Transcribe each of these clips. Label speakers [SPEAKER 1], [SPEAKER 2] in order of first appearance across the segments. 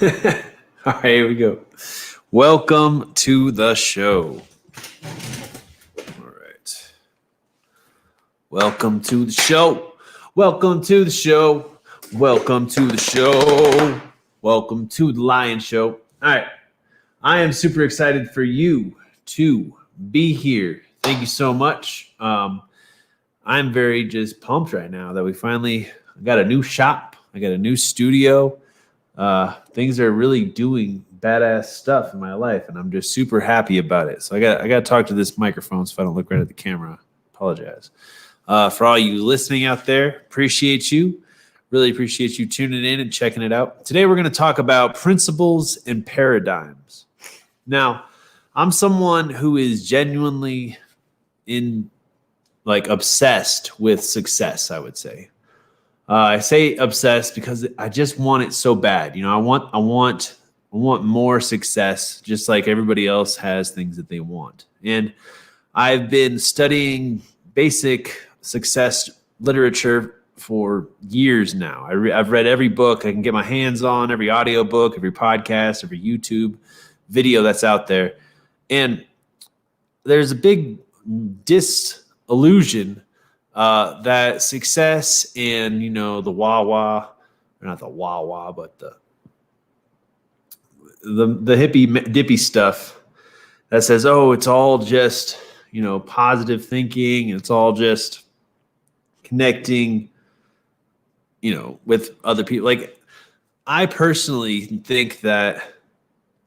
[SPEAKER 1] All right, here we go. Welcome to the show. All right. Welcome to the show. Welcome to the show. Welcome to the show. Welcome to the Lion Show. All right. I am super excited for you to be here. Thank you so much. I'm very just pumped right now that we finally got a new shop. I got a new studio. Things are really doing badass stuff in my life, and I'm just super happy about it. So I got to talk to this microphone so I don't look right at the camera. Apologize. For all you listening out there, appreciate you. Really appreciate you tuning in and checking it out. Today we're going to talk about principles and paradigms. Now, I'm someone who is genuinely obsessed with success, I would say. I say obsessed because I just want it so bad. You know, I want more success, just like everybody else has things that they want. And I've been studying basic success literature for years now. I've read every book I can get my hands on, every audio book, every podcast, every YouTube video that's out there. And there's a big disillusion that success and, you know, the wah-wah, or not the wah-wah, but the hippy dippy stuff that says, oh, it's all just, you know, positive thinking. It's all just connecting, you know, with other people. Like, I personally think that,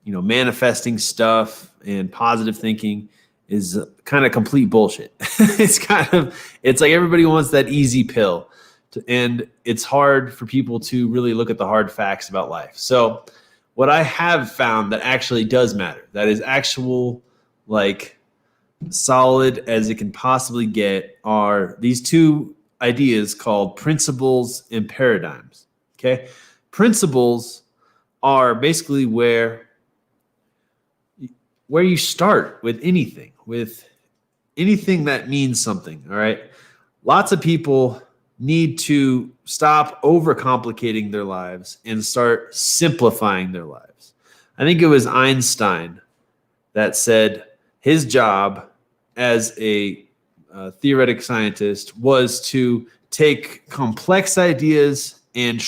[SPEAKER 1] you know, manifesting stuff and positive thinking is kind of complete bullshit. It's like everybody wants that easy pill, and it's hard for people to really look at the hard facts about life. So what I have found that actually does matter, that is actual, like, solid as it can possibly get, are these two ideas called principles and paradigms. Okay. Principles are basically where you start with anything that means something. All right. Lots of people need to stop overcomplicating their lives and start simplifying their lives. I think it was Einstein that said his job as a theoretic scientist was to take complex ideas and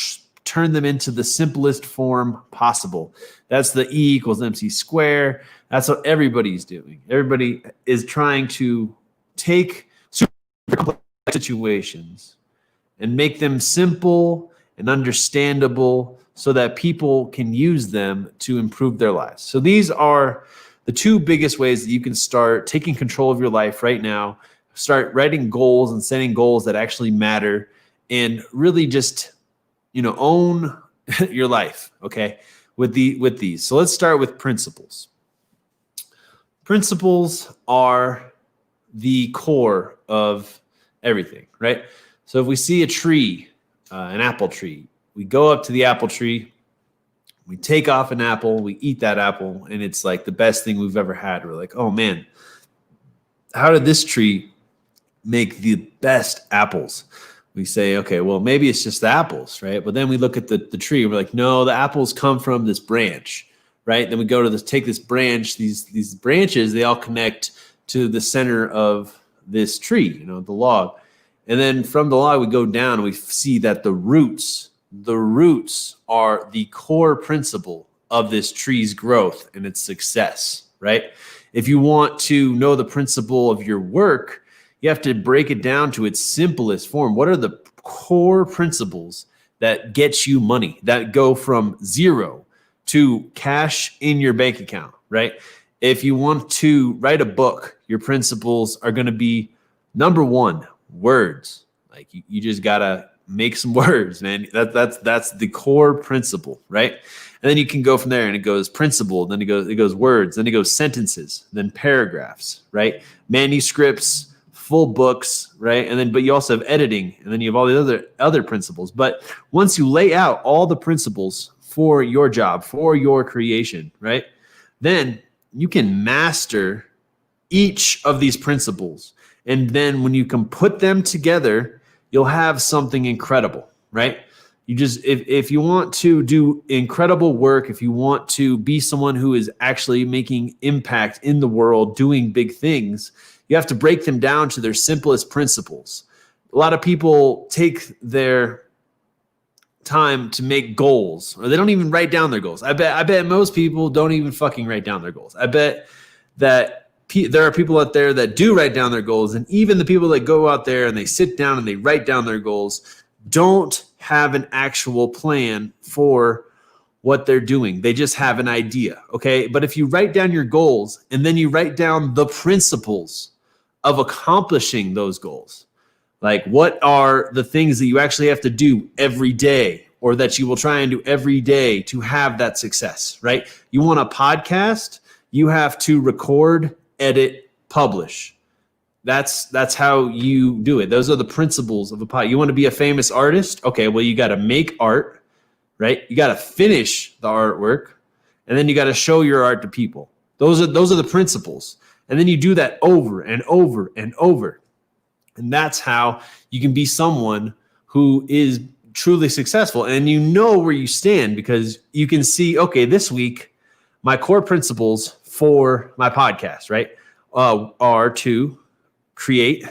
[SPEAKER 1] turn them into the simplest form possible. That's the E equals MC square. That's what everybody's doing. Everybody is trying to take super complex situations and make them simple and understandable so that people can use them to improve their lives. So these are the two biggest ways that you can start taking control of your life right now. Start writing goals and setting goals that actually matter, and really just, you know, own your life, okay, with these. So let's start with principles. Principles are the core of everything, right? So if we see a tree, an apple tree, we go up to the apple tree, we take off an apple, we eat that apple, and it's like the best thing we've ever had. We're like, oh man, how did this tree make the best apples? We say, okay, well, maybe it's just the apples, right? But then we look at the tree, and we're like, no, the apples come from this branch, right? Then we go to take this branch, these branches, they all connect to the center of this tree, you know, the log. And then from the log, we go down and we see that the roots are the core principle of this tree's growth and its success, right? If you want to know the principle of your work, you have to break it down to its simplest form. What are the core principles that get you money, that go from zero to cash in your bank account, right? If you want to write a book, your principles are going to be, number one, words. Like, you just got to make some words, man. That's the core principle, right? And then you can go from there, and it goes principle, then it goes words, then it goes sentences, then paragraphs, right? Manuscripts, full books, right? And then, but you also have editing, and then you have all the other principles. But once you lay out all the principles for your job, for your creation, right, then you can master each of these principles. And then when you can put them together, you'll have something incredible, right? You just, if you want to do incredible work, if you want to be someone who is actually making impact in the world, doing big things, you have to break them down to their simplest principles. A lot of people take their time to make goals, or they don't even write down their goals. I bet most people don't even fucking write down their goals. I bet that there are people out there that do write down their goals, and even the people that go out there and they sit down and they write down their goals don't have an actual plan for what they're doing. They just have an idea, okay? But if you write down your goals and then you write down the principles of accomplishing those goals, like what are the things that you actually have to do every day, or that you will try and do every day to have that success, right? You want a podcast, you have to record, edit, publish. That's how you do it. Those are the principles of a pod. You want to be a famous artist? Okay, well, you got to make art, right? You got to finish the artwork, and then you got to show your art to people. Those are the principles. And then you do that over and over and over. And that's how you can be someone who is truly successful. And you know where you stand because you can see, okay, this week, my core principles for my podcast, right, are to create,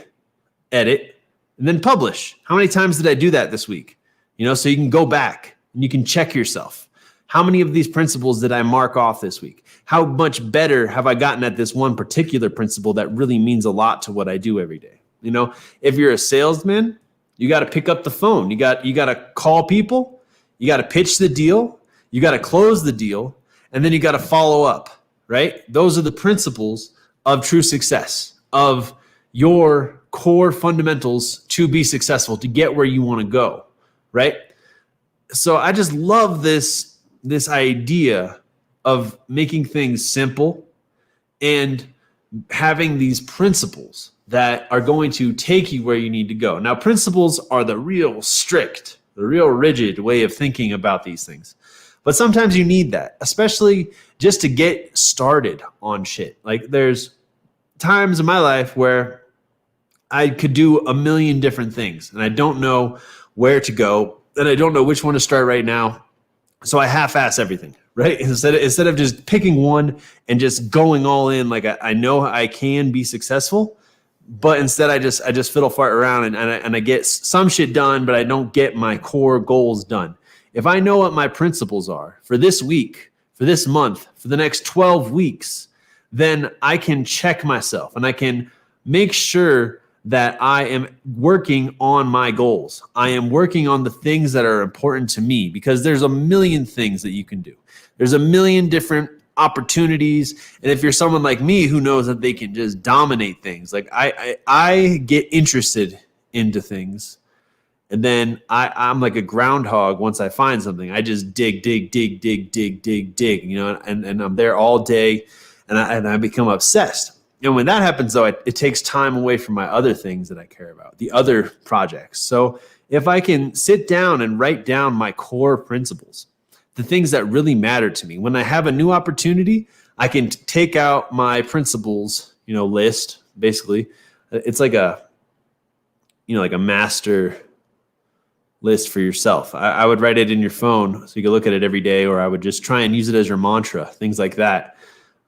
[SPEAKER 1] edit, and then publish. How many times did I do that this week? So you can go back and you can check yourself. How many of these principles did I mark off this week? How much better have I gotten at this one particular principle that really means a lot to what I do every day? If you're a salesman, you got to pick up the phone. You got to call people. You got to pitch the deal. You got to close the deal. And then you got to follow up, right? Those are the principles of true success, of your core fundamentals to be successful, to get where you want to go, right? So I just love this idea of making things simple and having these principles that are going to take you where you need to go. Now, principles are the real strict, the real rigid way of thinking about these things. But sometimes you need that, especially just to get started on shit. Like there's times in my life where I could do a million different things and I don't know where to go and I don't know which one to start right now. So I half-ass everything, right? Instead of just picking one and just going all in, like I know I can be successful, but instead I just fiddle fart around and I get some shit done, but I don't get my core goals done. If I know what my principles are for this week, for this month, for the next 12 weeks, then I can check myself and I can make sure that I am working on my goals. I am working on the things that are important to me because there's a million things that you can do. There's a million different opportunities. And if you're someone like me who knows that they can just dominate things, like I get interested into things. And then I'm like a groundhog. Once I find something, I just dig, and I'm there all day and I become obsessed. And when that happens, though, it takes time away from my other things that I care about, the other projects. So if I can sit down and write down my core principles, the things that really matter to me, when I have a new opportunity, I can take out my principles, list, basically. It's like a master list for yourself. I would write it in your phone so you can look at it every day, or I would just try and use it as your mantra, things like that,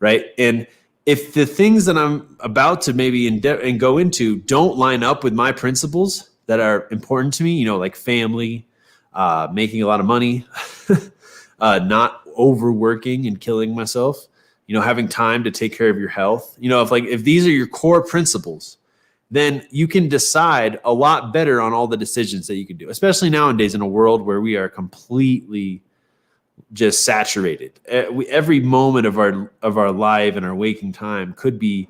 [SPEAKER 1] right? And if the things that I'm about to maybe and go into don't line up with my principles that are important to me, like family, making a lot of money, not overworking and killing myself, having time to take care of your health, if these are your core principles, then you can decide a lot better on all the decisions that you can do, especially nowadays in a world where we are completely just saturated. Every moment of our life and our waking time could be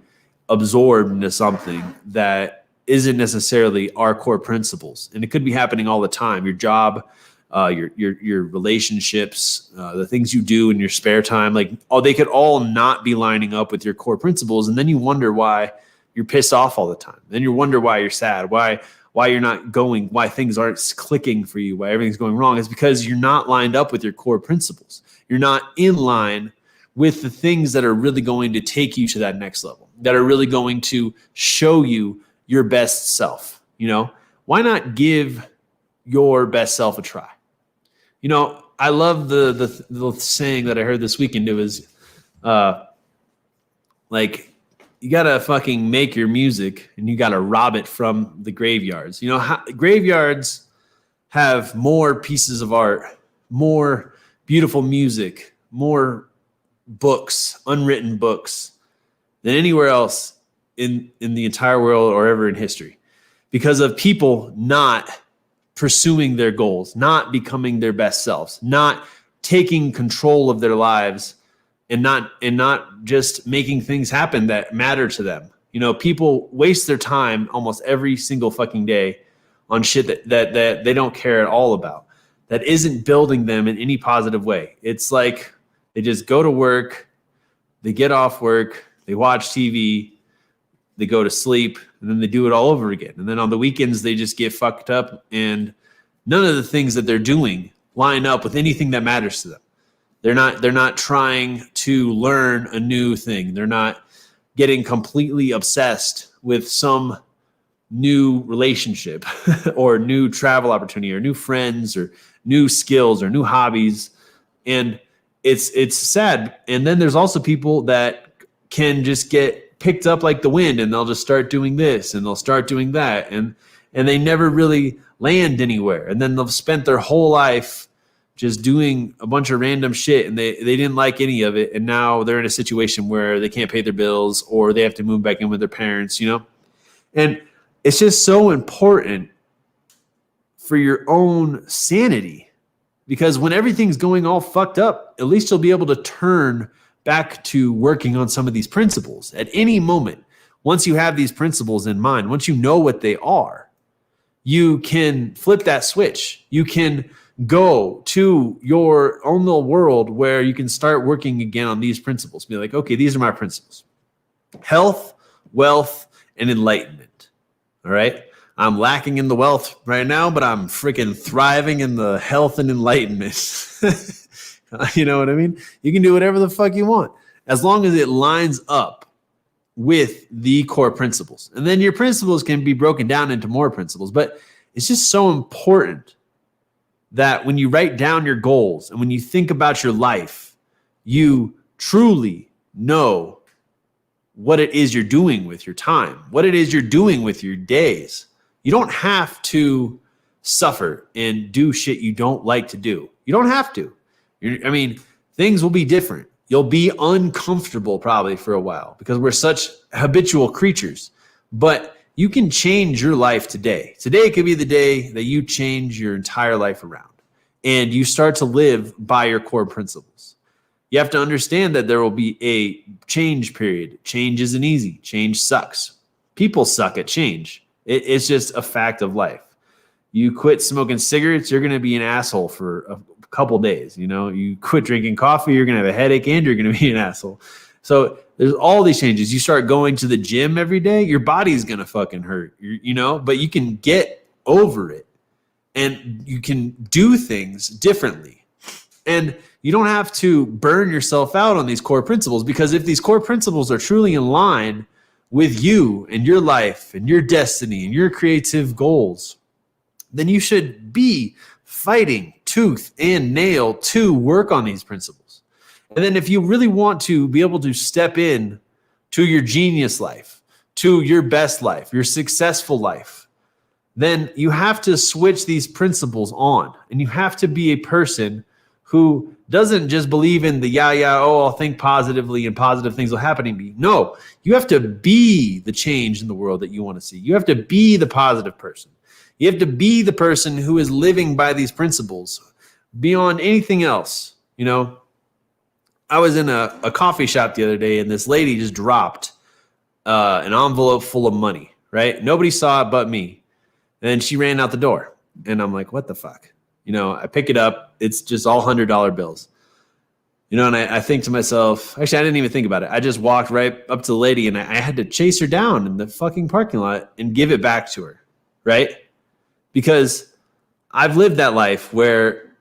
[SPEAKER 1] absorbed into something that isn't necessarily our core principles, and it could be happening all the time. Your job, your relationships, the things you do in your spare time, they could all not be lining up with your core principles, and then you wonder why you're pissed off all the time. Then you wonder why you're sad, why you're not going, why things aren't clicking for you, why everything's going wrong. It's because you're not lined up with your core principles. You're not in line with the things that are really going to take you to that next level, that are really going to show you your best self. Why not give your best self a try? I love the saying that I heard this weekend. It was like, you gotta fucking make your music and you gotta rob it from the graveyards. Graveyards have more pieces of art, more beautiful music, more books, unwritten books than anywhere else in the entire world or ever in history, because of people not pursuing their goals, not becoming their best selves, not taking control of their lives, and not just making things happen that matter to them. People waste their time almost every single fucking day on shit that they don't care at all about, that isn't building them in any positive way. It's like they just go to work, they get off work, they watch TV, they go to sleep, and then they do it all over again. And then on the weekends, they just get fucked up, and none of the things that they're doing line up with anything that matters to them. They're not trying to learn a new thing. They're not getting completely obsessed with some new relationship or new travel opportunity or new friends or new skills or new hobbies. And it's sad. And then there's also people that can just get picked up like the wind, and they'll just start doing this and they'll start doing that. And they never really land anywhere. And then they've spent their whole life just doing a bunch of random shit, and they didn't like any of it. And now they're in a situation where they can't pay their bills, or they have to move back in with their parents, And it's just so important for your own sanity, because when everything's going all fucked up, at least you'll be able to turn back to working on some of these principles at any moment. Once you have these principles in mind, once you know what they are, you can flip that switch. You can go to your own little world where you can start working again on these principles. Be like, okay, these are my principles: health, wealth, and enlightenment. All right. I'm lacking in the wealth right now, but I'm freaking thriving in the health and enlightenment. You know what I mean? You can do whatever the fuck you want, as long as it lines up with the core principles. And then your principles can be broken down into more principles. But it's just so important that when you write down your goals and when you think about your life, you truly know what it is you're doing with your time, what it is you're doing with your days. You don't have to suffer and do shit you don't like to do. You don't have to. Things will be different. You'll be uncomfortable probably for a while, because we're such habitual creatures. But you can change your life today. Today could be the day that you change your entire life around and you start to live by your core principles. You have to understand that there will be a change period. Change isn't easy. Change sucks. People suck at change. It's just a fact of life. You quit smoking cigarettes, you're going to be an asshole for a couple days. You quit drinking coffee, you're going to have a headache, and you're going to be an asshole. So there's all these changes. You start going to the gym every day, your body's going to fucking hurt, but you can get over it and you can do things differently. And you don't have to burn yourself out on these core principles, because if these core principles are truly in line with you and your life and your destiny and your creative goals, then you should be fighting tooth and nail to work on these principles. And then if you really want to be able to step in to your genius life, to your best life, your successful life, then you have to switch these principles on. And you have to be a person who doesn't just believe in the I'll think positively and positive things will happen to me. No, you have to be the change in the world that you want to see. You have to be the positive person. You have to be the person who is living by these principles beyond anything else. I was in a coffee shop the other day, and this lady just dropped an envelope full of money, right? Nobody saw it but me. And she ran out the door. And I'm like, what the fuck? I pick it up. It's just all $100 bills. And I think to myself, actually, I didn't even think about it. I just walked right up to the lady, and I had to chase her down in the fucking parking lot and give it back to her, right? Because I've lived that life where,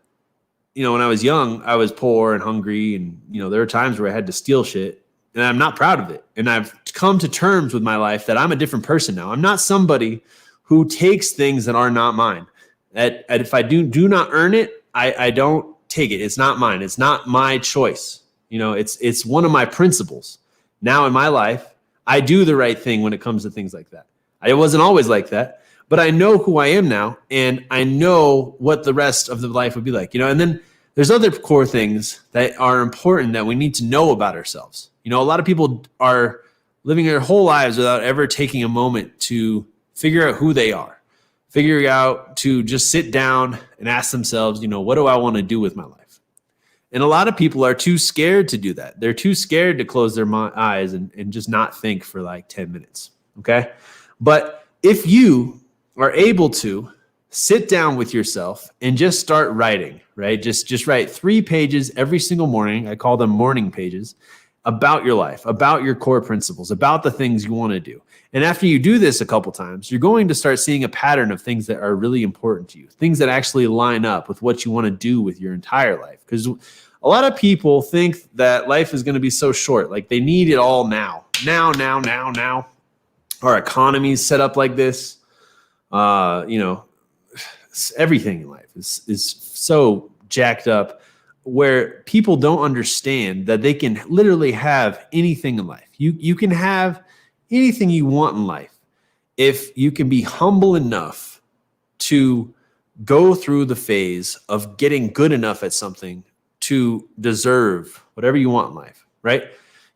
[SPEAKER 1] when I was young, I was poor and hungry, and, there were times where I had to steal shit, and I'm not proud of it. And I've come to terms with my life that I'm a different person now. I'm not somebody who takes things that are not mine. That if I do not earn it, I don't take it. It's not mine. It's not my choice. It's one of my principles. Now in my life, I do the right thing when it comes to things like that. I wasn't always like that, but I know who I am now, and I know what the rest of the life would be like. And then there's other core things that are important that we need to know about ourselves. A lot of people are living their whole lives without ever taking a moment to figure out who they are, figuring out to just sit down and ask themselves, what do I want to do with my life? And a lot of people are too scared to do that. They're too scared to close their eyes and just not think for like 10 minutes. Okay. But if you are able to sit down with yourself and just start writing, right? Just write 3 pages every single morning. I call them morning pages, about your life, about your core principles, about the things you want to do. And after you do this a couple times, you're going to start seeing a pattern of things that are really important to you, things that actually line up with what you want to do with your entire life. Because a lot of people think that life is going to be so short, like they need it all now. Our economy is set up like this. Everything in life is so jacked up, where people don't understand that they can literally have anything in life. You can have anything you want in life if you can be humble enough to go through the phase of getting good enough at something to deserve whatever you want in life, right?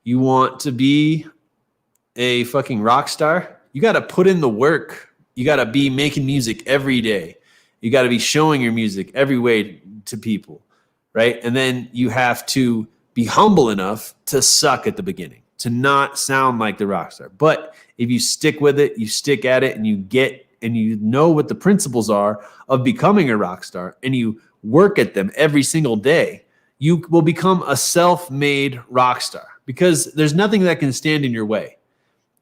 [SPEAKER 1] You want to be a fucking rock star? You got to put in the work. You got to be making music every day. You got to be showing your music every way to people, right? And then you have to be humble enough to suck at the beginning, to not sound like the rock star. But if you stick with it, you stick at it, and you know what the principles are of becoming a rock star, and you work at them every single day, you will become a self-made rock star, because there's nothing that can stand in your way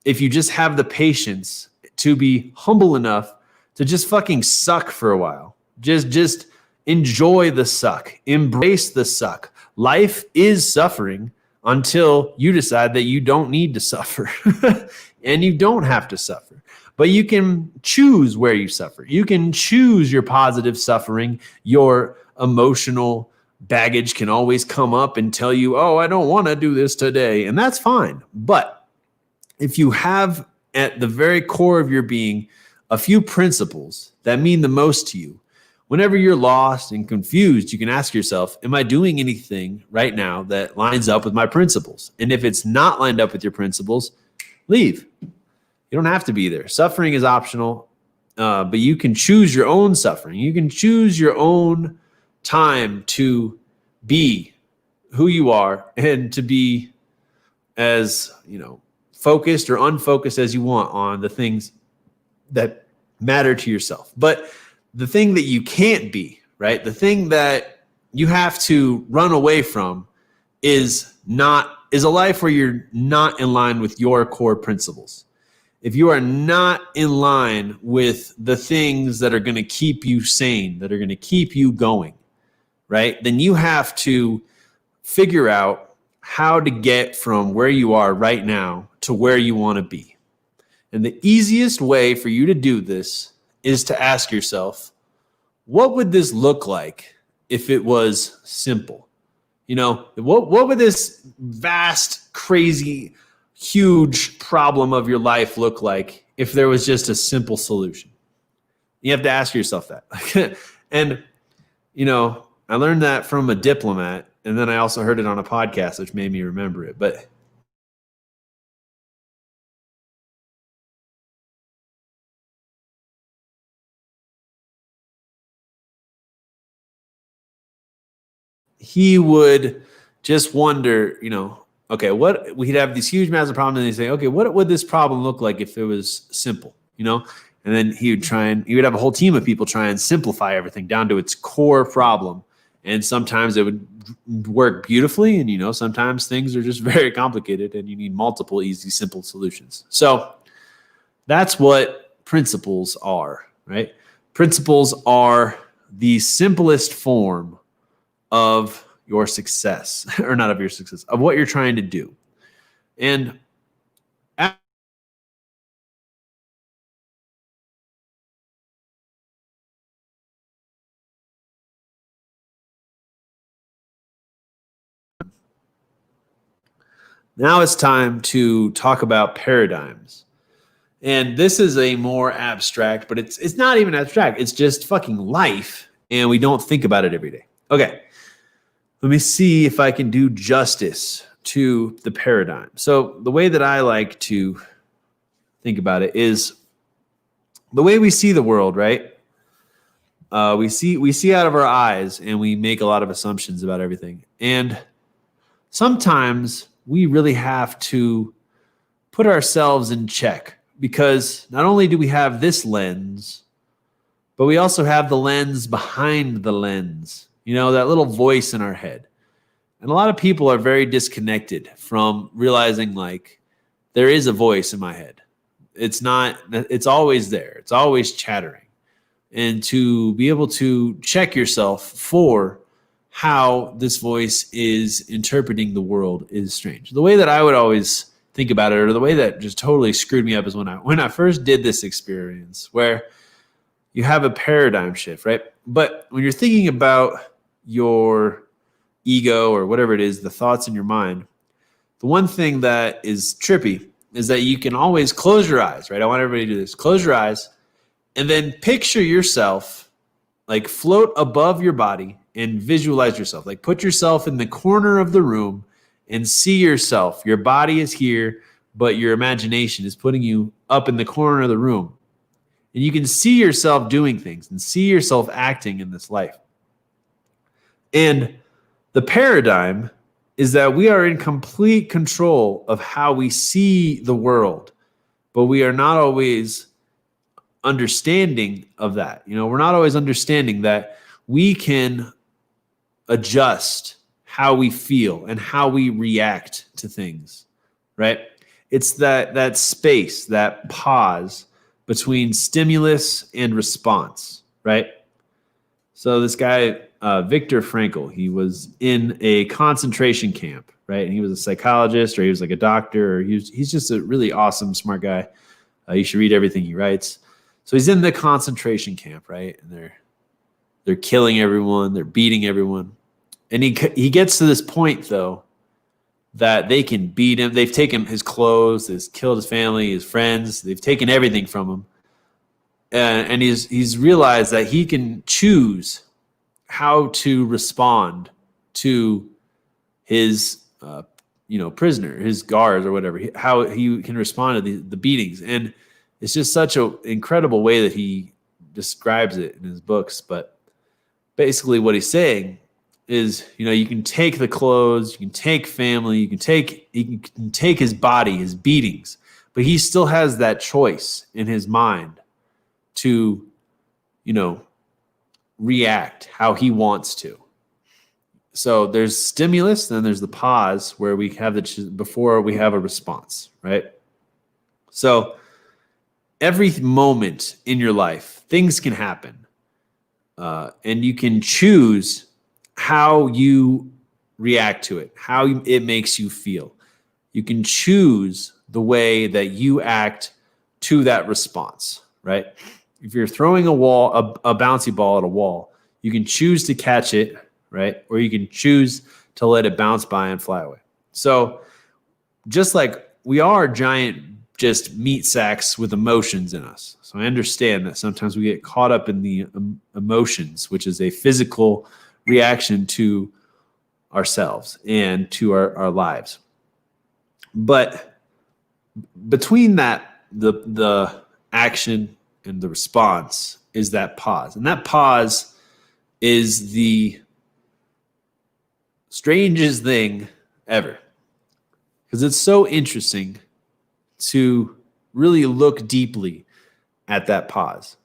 [SPEAKER 1] if you just have the patience to be humble enough to just fucking suck for a while. Just enjoy the suck. Embrace the suck. Life is suffering until you decide that you don't need to suffer. And you don't have to suffer. But you can choose where you suffer. You can choose your positive suffering. Your emotional baggage can always come up and tell you, oh, I don't want to do this today. And that's fine. But if you have at the very core of your being a few principles that mean the most to you, whenever you're lost and confused, you can ask yourself, am I doing anything right now that lines up with my principles? And if it's not lined up with your principles, leave. You don't have to be there. Suffering is optional, but you can choose your own suffering. You can choose your own time to be who you are and to be as, focused or unfocused as you want on the things that matter to yourself. But the thing that you can't be, right? The thing that you have to run away from is a life where you're not in line with your core principles. If you are not in line with the things that are going to keep you sane, that are going to keep you going, right? Then you have to figure out how to get from where you are right now to where you want to be. And the easiest way for you to do this is to ask yourself, what would this look like if it was simple? What would this vast, crazy, huge problem of your life look like if there was just a simple solution? You have to ask yourself that. And, I learned that from a diplomat, and then I also heard it on a podcast, which made me remember it. But he would just wonder, okay, we'd have these huge massive problems, and he'd say, okay, what would this problem look like if it was simple, And then he would have a whole team of people try and simplify everything down to its core problem. And sometimes it would work beautifully, and sometimes things are just very complicated, and you need multiple easy, simple solutions. So that's what principles are, right? Principles are the simplest form of your success, or not of your success, of what you're trying to do. And Now it's time to talk about paradigms. And this is a more abstract, but it's not even abstract. It's just fucking life, and we don't think about it every day. Okay, let me see if I can do justice to the paradigm. So the way that I like to think about it is the way we see the world, right? We see out of our eyes, and we make a lot of assumptions about everything. And sometimes we really have to put ourselves in check, because not only do we have this lens, but we also have the lens behind the lens, that little voice in our head. And a lot of people are very disconnected from realizing like there is a voice in my head. It's always there. It's always chattering. And to be able to check yourself for how this voice is interpreting the world is strange. The way that I would always think about it, or the way that just totally screwed me up, is when I first did this experience where you have a paradigm shift, right? But when you're thinking about your ego or whatever it is, the thoughts in your mind, the one thing that is trippy is that you can always close your eyes, right? I want everybody to do this. Close your eyes and then picture yourself like float above your body and visualize yourself. Like put yourself in the corner of the room and see yourself. Your body is here, but your imagination is putting you up in the corner of the room. And you can see yourself doing things and see yourself acting in this life. And the paradigm is that we are in complete control of how we see the world, but we are not always understanding of that. We're not always understanding that we can adjust how we feel and how we react to things, right? It's that space, that pause between stimulus and response, right? So this guy, Viktor Frankl, he was in a concentration camp, right? And he was a psychologist, or he was like a doctor, or he's just a really awesome, smart guy. You should read everything he writes. So he's in the concentration camp, right? And they're killing everyone, they're beating everyone. And he gets to this point, though, that they can beat him. They've taken his clothes, they've killed his family, his friends. They've taken everything from him. And he's realized that he can choose how to respond to his prisoner, his guards or whatever, how he can respond to the beatings. And it's just such an incredible way that he describes it in his books. But basically what he's saying is, you can take the clothes, you can take family, he can take his body, his beatings, but he still has that choice in his mind to, react how he wants to. So there's stimulus, then there's the pause where we have before we have a response, right? So every moment in your life, things can happen, and you can choose how you react to it, how it makes you feel. You can choose the way that you act to that response, right? If you're throwing a bouncy ball at a wall, you can choose to catch it, right? Or you can choose to let it bounce by and fly away. So just like we are giant just meat sacks with emotions in us. So I understand that sometimes we get caught up in the emotions, which is a physical reaction to ourselves and to our lives. But between that, the action and the response is that pause. And that pause is the strangest thing ever, because it's so interesting to really look deeply at that pause,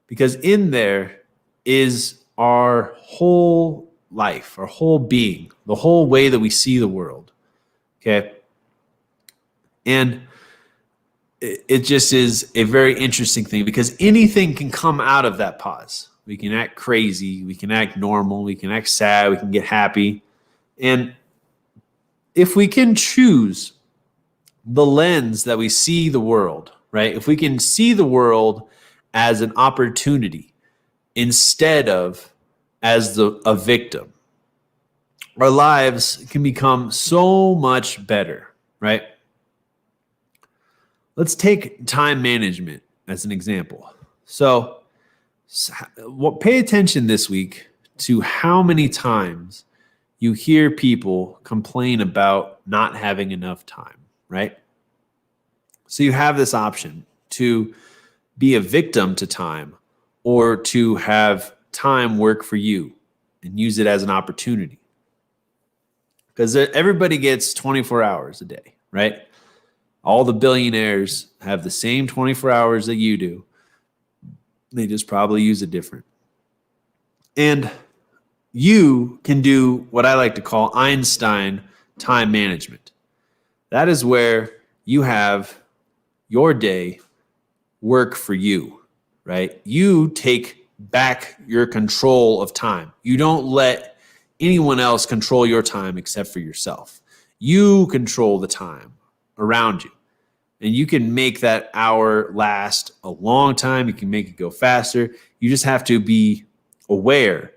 [SPEAKER 1] because in there is our whole life, our whole being, the whole way that we see the world. Okay. And it just is a very interesting thing, because anything can come out of that pause. We can act crazy, we can act normal, we can act sad, we can get happy. And if we can choose the lens that we see the world, right? If we can see the world as an opportunity instead of as a victim, our lives can become so much better, right? Let's take time management as an example. So pay attention this week to how many times you hear people complain about not having enough time, right? So you have this option to be a victim to time or to have time work for you and use it as an opportunity. Because everybody gets 24 hours a day, right? All the billionaires have the same 24 hours that you do. They just probably use it different. And you can do what I like to call Einstein time management. That is where you have your day work for you, right? You take back your control of time. You don't let anyone else control your time except for yourself. You control the time around you. And you can make that hour last a long time. You can make it go faster. You just have to be aware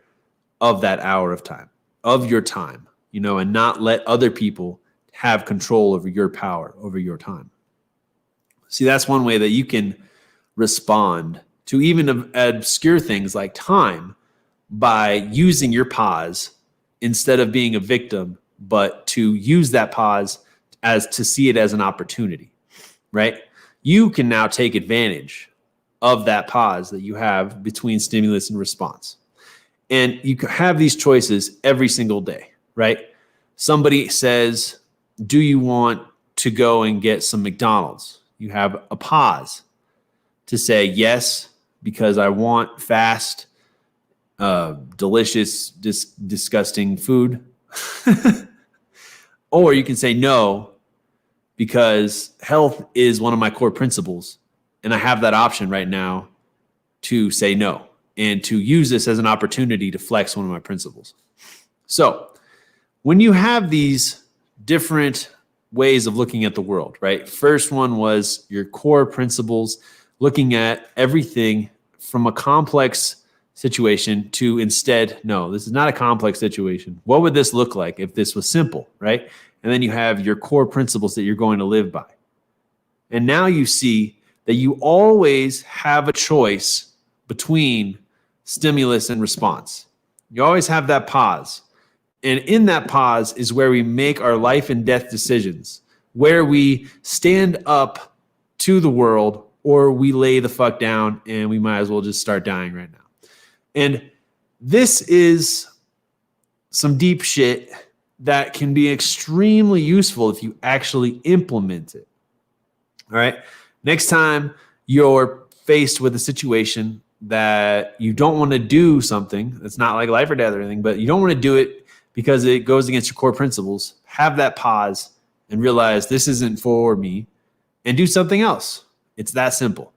[SPEAKER 1] of that hour of time, of your time, and not let other people have control over your power, over your time. See, that's one way that you can respond to even obscure things like time by using your pause instead of being a victim, but to use that pause to see it as an opportunity. Right? You can now take advantage of that pause that you have between stimulus and response. And you have these choices every single day, right? Somebody says, do you want to go and get some McDonald's? You have a pause to say yes, because I want fast, delicious, disgusting food. Or you can say no, because health is one of my core principles. And I have that option right now to say no and to use this as an opportunity to flex one of my principles. So when you have these different ways of looking at the world, right? First one was your core principles, looking at everything from a complex situation to instead, no, this is not a complex situation. What would this look like if this was simple, right? And then you have your core principles that you're going to live by. And now you see that you always have a choice between stimulus and response. You always have that pause. And in that pause is where we make our life and death decisions, where we stand up to the world or we lay the fuck down and we might as well just start dying right now. And this is some deep shit that can be extremely useful if you actually implement it. All right. Next time you're faced with a situation that you don't want to do something that's not like life or death or anything, but you don't want to do it because it goes against your core principles, have that pause and realize this isn't for me and do something else. It's that simple.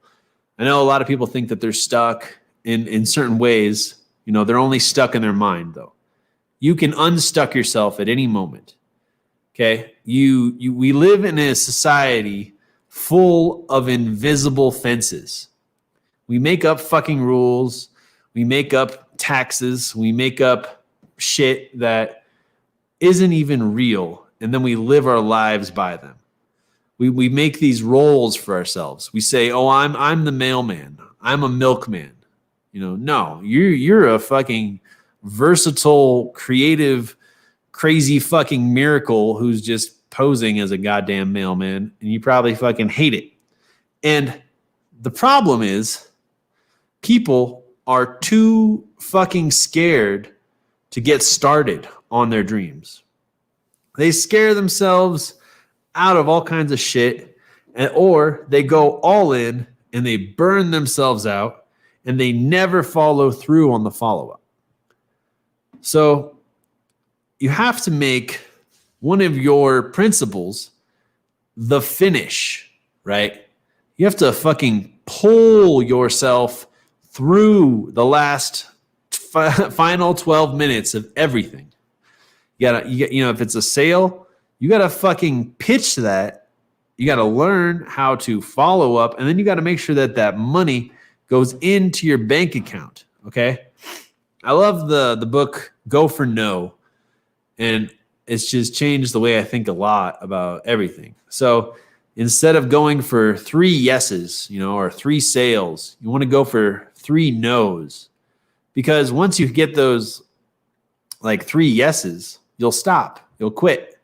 [SPEAKER 1] I know a lot of people think that they're stuck in certain ways. They're only stuck in their mind though. You can unstuck yourself at any moment. Okay. We live in a society full of invisible fences. We make up fucking rules. We make up taxes. We make up shit that isn't even real. And then we live our lives by them. We make these roles for ourselves. We say, oh, I'm the mailman. I'm a milkman. No, you're a fucking versatile, creative, crazy fucking miracle who's just posing as a goddamn mailman, and you probably fucking hate it. And the problem is people are too fucking scared to get started on their dreams. They scare themselves out of all kinds of shit, or they go all in and they burn themselves out and they never follow through on the follow-up. So you have to make one of your principles the finish, right? You have to fucking pull yourself through the last final 12 minutes of everything. If it's a sale, you got to fucking pitch that. You got to learn how to follow up, and then you got to make sure that money goes into your bank account, okay? I love the book Go for No, and it's just changed the way I think a lot about everything. So instead of going for 3 yeses, or 3 sales, you want to go for 3 no's. Because once you get those like 3 yeses, you'll stop, you'll quit.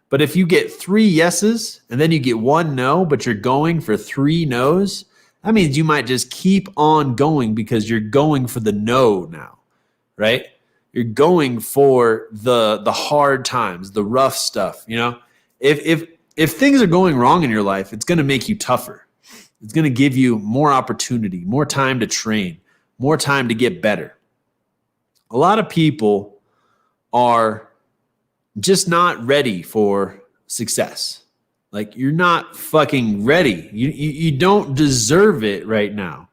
[SPEAKER 1] But if you get 3 yeses and then you get 1 no, but you're going for 3 no's, that means you might just keep on going because you're going for the no now, right? You're going for the hard times, the rough stuff. If things are going wrong in your life, it's going to make you tougher. It's going to give you more opportunity, more time to train, more time to get better. A lot of people are just not ready for success. Like, you're not fucking ready. You don't deserve it right now.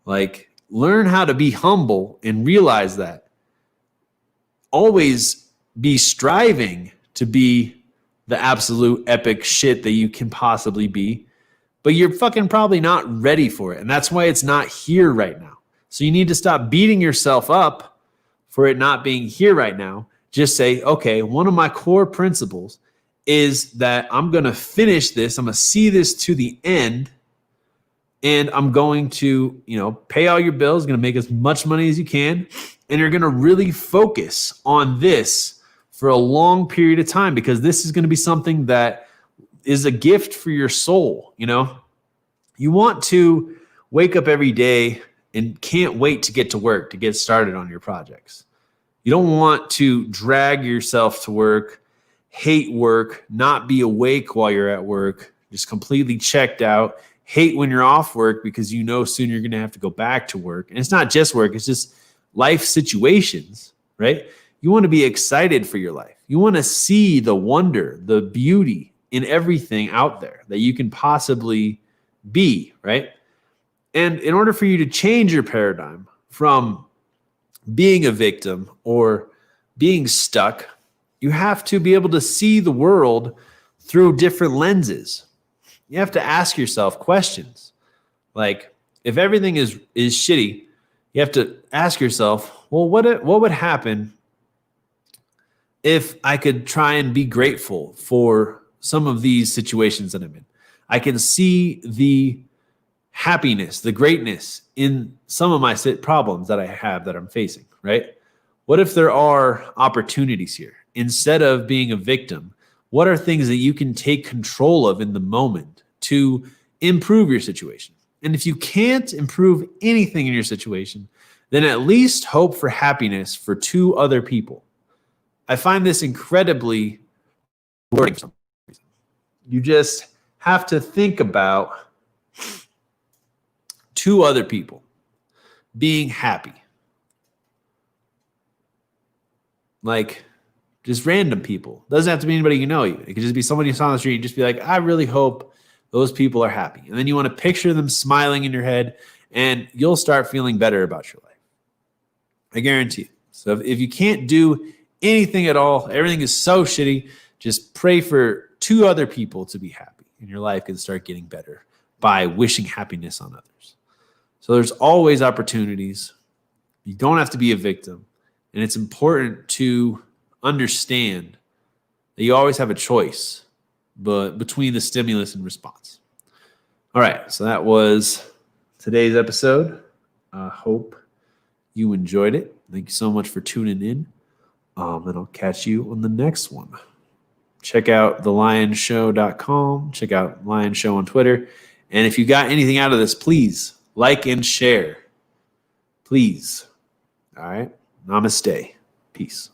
[SPEAKER 1] Like, learn how to be humble and realize that. Always be striving to be the absolute epic shit that you can possibly be, but you're fucking probably not ready for it. And that's why it's not here right now. So you need to stop beating yourself up for it not being here right now. Just say, okay, one of my core principles is that I'm going to finish this. I'm going to see this to the end. And I'm going to, pay all your bills, going to make as much money as you can. And you're going to really focus on this for a long period of time, because this is going to be something that is a gift for your soul. You want to wake up every day and can't wait to get to work, to get started on your projects. You don't want to drag yourself to work, hate work, not be awake while you're at work, just completely checked out, hate when you're off work because soon you're going to have to go back to work. And it's not just work, it's just life situations, right? You want to be excited for your life. You want to see the wonder, the beauty in everything out there that you can possibly be, right? And in order for you to change your paradigm from being a victim or being stuck, you have to be able to see the world through different lenses. You have to ask yourself questions. Like, if everything is shitty, you have to ask yourself, well, what would happen if I could try and be grateful for some of these situations that I'm in? I can see the happiness, the greatness in some of my problems that I have that I'm facing, right? What if there are opportunities here? Instead of being a victim, what are things that you can take control of in the moment to improve your situation? And if you can't improve anything in your situation, then at least hope for happiness for 2 other people. I find this incredibly rewarding for some reason. You just have to think about 2 other people being happy. Like, just random people. Doesn't have to be anybody you know. It could just be somebody you saw on the street. Just be like, I really hope those people are happy. And then you want to picture them smiling in your head, and you'll start feeling better about your life. I guarantee you. So if you can't do anything at all, everything is so shitty, just pray for 2 other people to be happy, and your life can start getting better by wishing happiness on others. So there's always opportunities. You don't have to be a victim. And it's important to understand that you always have a choice between the stimulus and response. All right, so that was today's episode. I hope you enjoyed it. Thank you so much for tuning in. And I'll catch you on the next one. Check out thelionshow.com. Check out Lion Show on Twitter. And if you got anything out of this, please like and share. Please. All right. Namaste. Peace.